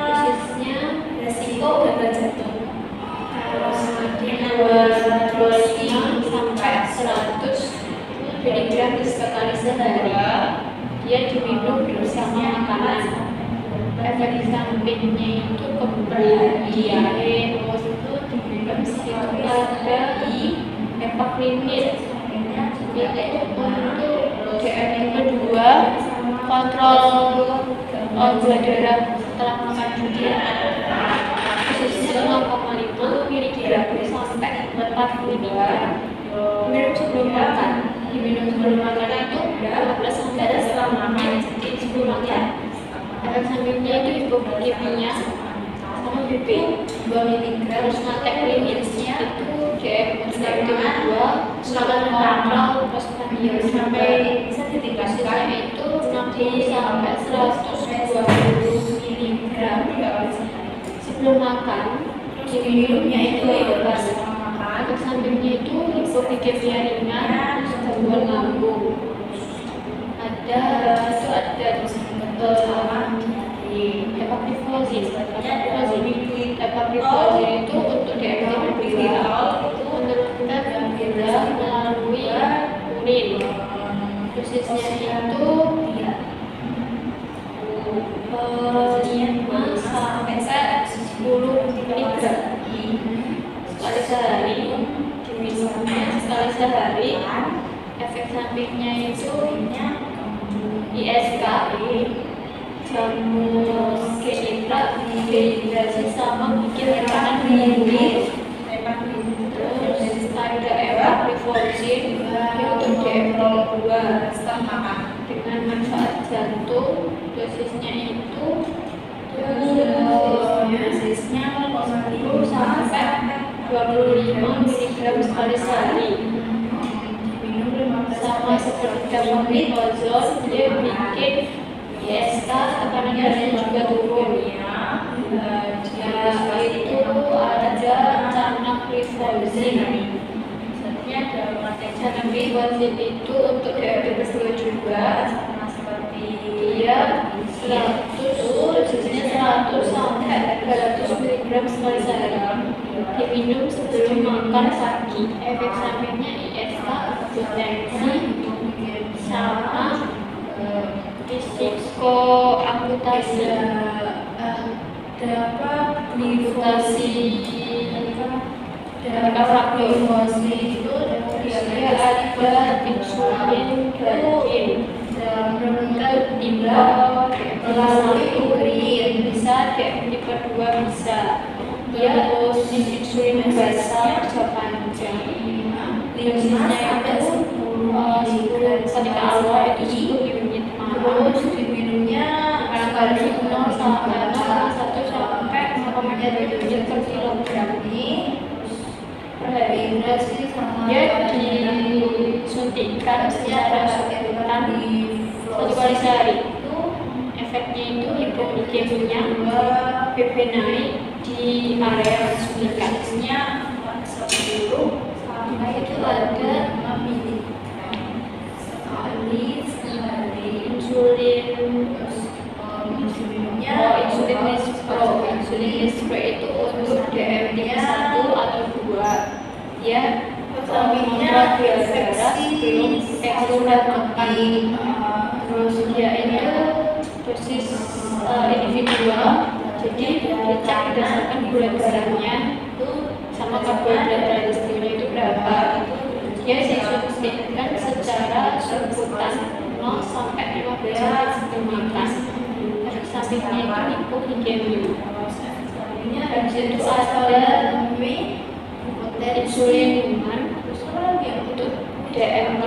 dosisnya resiko gagal jantung 25 sampai 100 mg sekali sehari. Dia diminum bersama makanan. Efek sampingnya itu kembali diare, terus itu diminum situ ada epaklimin. Itu untuk DM kedua, kontrol gula darah setelah makan juga. Dosisnya 0,5 mg sampai 4 mg. Diminum sebelum makan. Diminum sebelum makan itu 15 sampai setelah makan. Jadi sebelum makan. Efek sampingnya itu hipoglikemia sama BP 2 mg. Terus natekliminnya itu DM2 sangat kontrol postprandial sampai bisa ditingkatkan itu 60 sampai 120 mg sebelum makan. Diminumnya itu bebas. Efek sampingnya itu hipoglikemia ringan, gangguan lambung. Ada epagliflozin itu untuk diabetes viral, itu menurunkan gula melalui urin. Dosisnya itu 5 sampai 10 mg sekali sehari. Diminumnya sekali sehari. Efek sampingnya itu ISK, jamus kenitra, dehidrasi sama bikin makanan mengumpul. Terus ada epagliflozin untuk DM2 dengan manfaat jantung. Dosisnya itu 10 sampai 25 mg sekali sehari. Sama seperti dapagliflozin, dia bikin ISK, tekanan darahnya juga turun. Itu ada canagliflozin. Canagliflozin itu untuk diabetes 2 juga, sama seperti dia 100 sampai 300 mg sekali sehari. Diminum sebelum makan pagi. Efek sampingnya ISK, hipotensi, sama diskoamputasi. Dapat glifosasi itu dia ada insulin glycogen timbal melalui urin, bisa DM2 bisa. dia jenis insulin basal kerja panjang. Dosisnya itu ketika awal itu 10 unit malam, diminumnya barangkali 0 sampai 1 sampai 0,2 unit per kilogram. Per hari dia disuntikkan secara suntikan 1 kali sehari. Efeknya itu hipoglikemia, BP naik di area suntikannya 10 sampai itu ada 5 mili sekali sehari. Insulin lispro itu untuk DM1 atau 2 ya, mengontrol gula darah sebelum eksurat makan. Terus dia itu dosis individual, jadi dicek berdasarkan gula darahnya sama karbohidrat resikonya itu berapa. Dia disuntikan secara suntikan 0 sampai 15 menit sebelum makan. Efek sampingnya itu hipoglikemia. Habis itu ada insulin human untuk DM1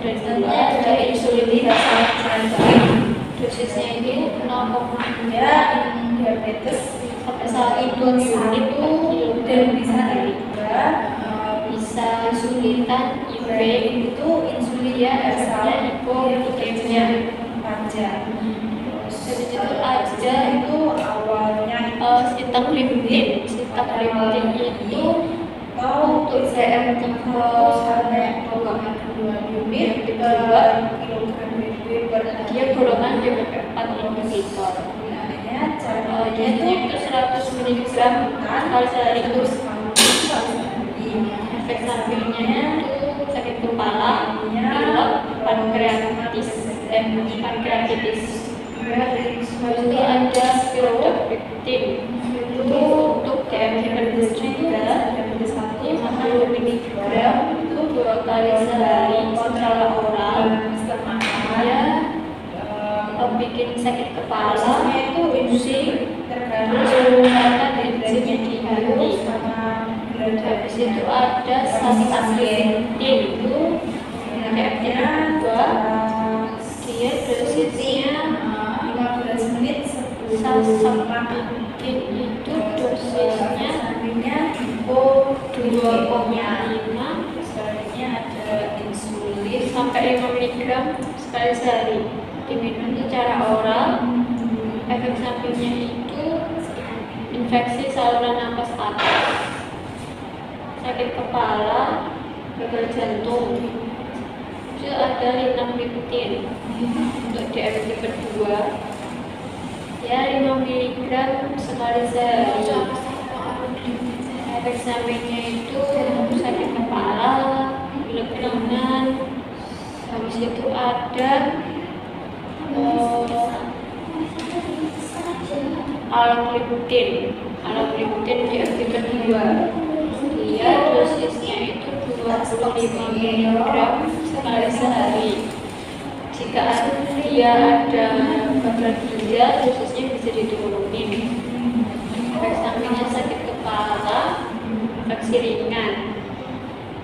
dan 2, ada insulin basal dosisnya ini 0,2 diabetes sampai 1 unit per kilogram bisa suntikan IV itu insulin ya, efeknya hipoglikemia panjang. Habis itu ada itu awalnya sitagliptin itu untuk DM3 sampai 2 unit per kilogram dia golongan DBP 4 liter. Dia itu 100 mg sekali sehari. Terus efek sampingnya itu sakit kepala, pilek, pankreatitis. Lalu ada spironolactone itu untuk DM1 50 mg itu 2 kali sehari secara oral. Dia bikin sakit kepala, pusing, terus karena tensinya tinggi. Habis itu ada sastagliatin itu DM2, dia dosisnya 15 menit. Sastagliatin itu dosisnya 2,5, selanjutnya ada insulin sampai 5 mg sekali sehari, diminum secara oral. Efek sampingnya itu infeksi saluran nafas atas, sakit kepala, gagal jantung. Itu ada linagliptin untuk DM2 ya 5 mg sekali sehari. Efek sampingnya itu sakit kepala, pilek-pilekan. Habis itu ada alogliptin DM2. Dia dosisnya itu 25 mg sekali sehari. Jika dia ada gagal ginjal, dosisnya bisa diturunin. Efek sampingnya sakit kepala, infeksi ringan.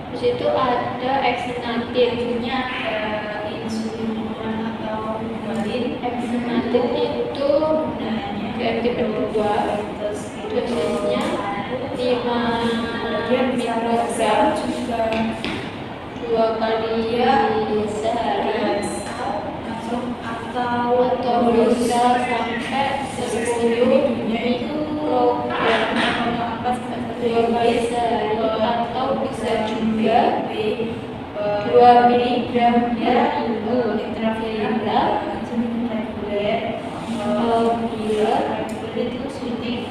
Terus itu ada exenatine, ada insulin atau guarin. Exenatine itu DM2, dosisnya 5 mikrogram, 2 kali sehari, atau bisa sampai 10 mikrogram 2 kali sehari, atau bisa juga 2 mg per minggu. Bila itu suntik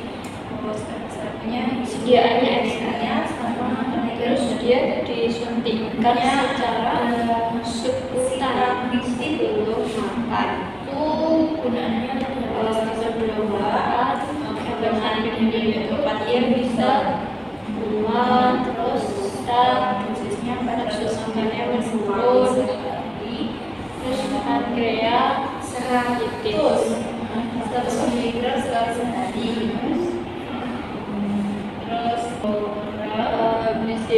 sediaannya ekstranya sama, terus dia disuntikkan secara subkutan sebelum makan. Gunanya sebelum makan, dengan ini dia bisa mual, terus dosisnya pada suasananya menurun, terus pankreatitis 100 mg sekali sehari.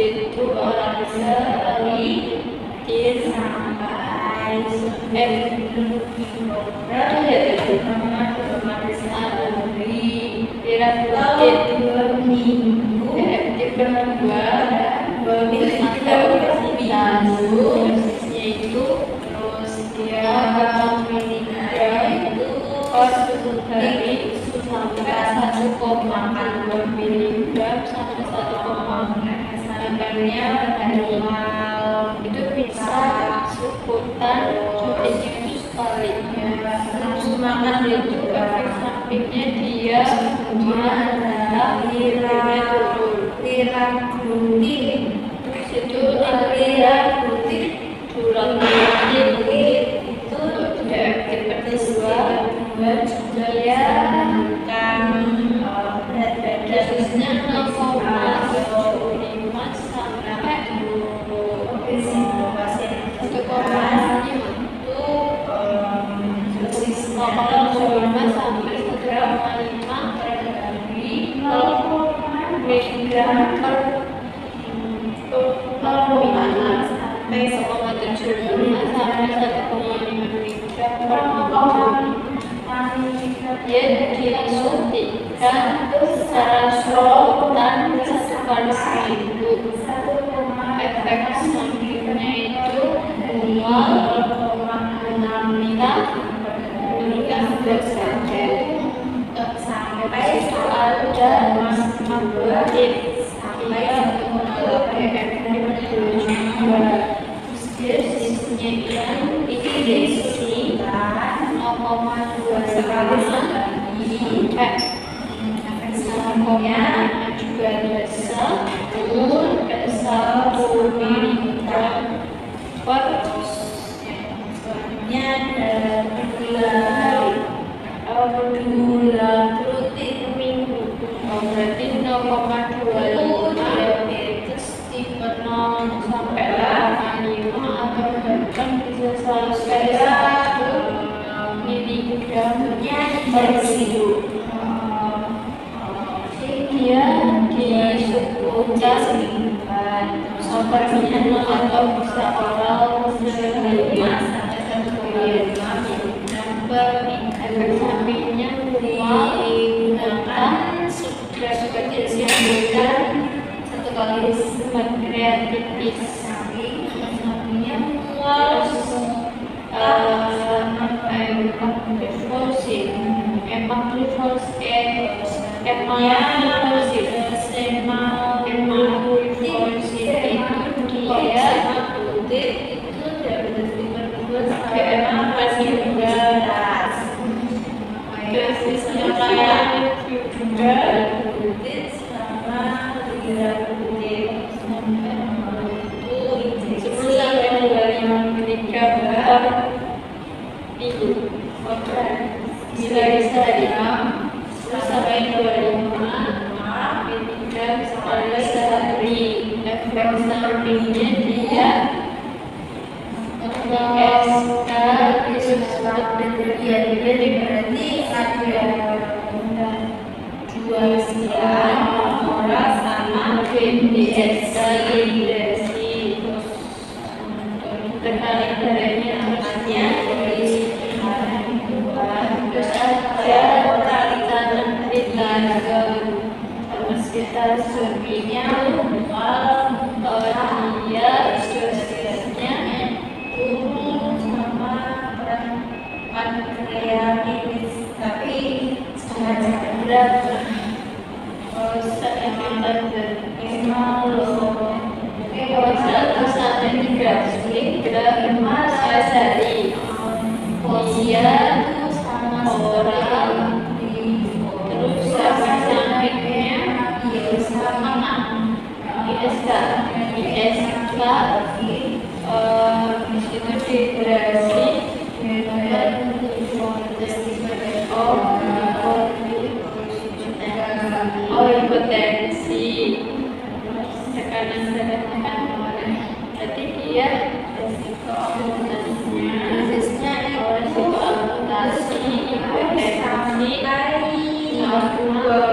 itu olahraga rutin sampai efektif kedua yaitu terus dia miligram per hari sampai 1,2 miligram sampai 1,8-nya itu bisa seputar itu sekali. Terus makan itu efek sampingnya dia adalah liraglutid. Terus itu liraglutid itu efek kedua dia bukan berat badan khususnya 0,5 sampai 1,5 miligram per 0,5 sampai 1,75 sampai 1,5 miligram per 0,5. Dia disuntikkan secara spontan sekali seminggu. Efek sampingnya itu 0,6 miligram per saja sampai ada menit sampai 1,2 dosisnya itu diisi 0,2 sampai sampingnya juga bisa turun ke 1 miligram per selanjutnya gula rutin minggu berarti 0,25 diabetes tipe 0 sampai 85 atau bahkan bisa sampai 1 miligram per minggu. Dia disebutkan obatnya atau bisa oral efek sampingnya digunakan sudah sebagai bukan satu kali pankreatitis. Sampingnya mual, bila bisa sampai 25 miligram sekali sehari. Efek sampingnya dia SK disebut berarti ada 2 siang orang sama BDS dehidrasi terkait-kaitnya terusnya terus ada tarikan ke sekitar suaminya dia dosisnya turun sama pankreatitis tapi sangat berat. Sehari dia orang terus efek sampingnya ISK itu dehidrasi hipertensi tekanan darahnya berarti dia dosisnya resiko amputasi hipertensi 52